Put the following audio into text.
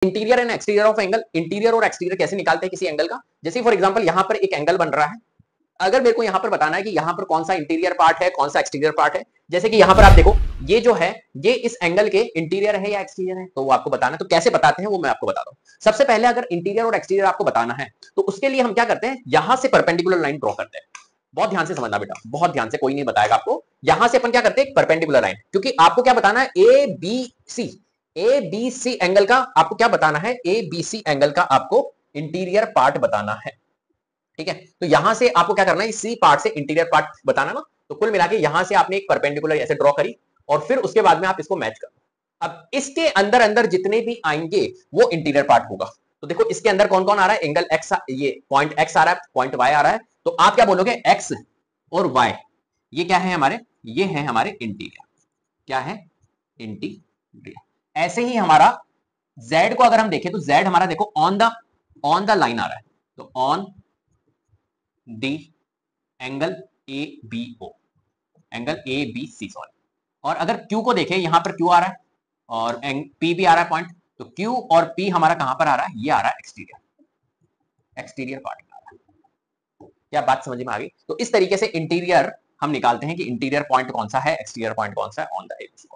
Interior and exterior of angle, interior और exterior कैसे निकालते हैं किसी एंगल का। जैसे फॉर एग्जांपल यहां पर एक एंगल बन रहा है, अगर मेरे को यहां पर बताना है कि यहां पर कौन सा इंटीरियर पार्ट है कौन सा एक्सटीरियर पार्ट है, जैसे कि यहां पर आप देखो ये जो है ये इस एंगल के इंटीरियर है या एक्सटीरियर है, तो वो आपको बताना है। तो कैसे बताते हैं वो मैं आपको बताता हूं। सबसे पहले अगर इंटीरियर और एक्सटीरियर आपको बताना है तो उसके लिए हम क्या करते हैं, यहां से परपेंडिकुलर लाइन ड्रॉ करते हैं। बहुत ध्यान से समझना बेटा, बहुत ध्यान से, कोई नहीं बताएगा आपको। यहां से अपन क्या करते हैं, परपेंडिकुलर लाइन, क्योंकि आपको क्या बताना है, ए बी सी एंगल का आपको क्या बताना है, ए बी सी एंगल का आपको इंटीरियर पार्ट बताना है। ठीक है, तो यहां से आपको क्या करना है, सी पार्ट से इंटीरियर पार्ट बताना ना। तो कुल मिला के यहां से आपने एक परपेंडिकुलर ऐसे ड्रॉ करी और फिर उसके बाद में आप इसको मैच करो। अब इसके अंदर अंदर जितने भी आएंगे वो इंटीरियर पार्ट होगा। तो देखो इसके अंदर कौन कौन आ रहा है, एंगल एक्स, ये पॉइंट एक्स आ रहा है, पॉइंट वाई आ रहा है। तो आप क्या बोलोगे, एक्स और वाई ये क्या है हमारे, ये है हमारे इंटीरियर। क्या है, इंटीरियर। ऐसे ही हमारा जेड को अगर हम देखें तो जेड हमारा देखो ऑन द लाइन आ रहा है, तो on D angle A B O, angle A B C sorry. और अगर क्यू को देखें, यहां पर क्यू आ रहा है और पी भी आ रहा है पॉइंट, तो क्यू और पी हमारा कहां पर आ रहा है, ये आ रहा है एक्सटीरियर पार्ट आ रहा है। क्या बात समझ में आ गई। तो इस तरीके से इंटीरियर हम निकालते हैं कि इंटीरियर पॉइंट कौन सा है, एक्सटीरियर पॉइंट कौन सा है ऑन द एबीसी।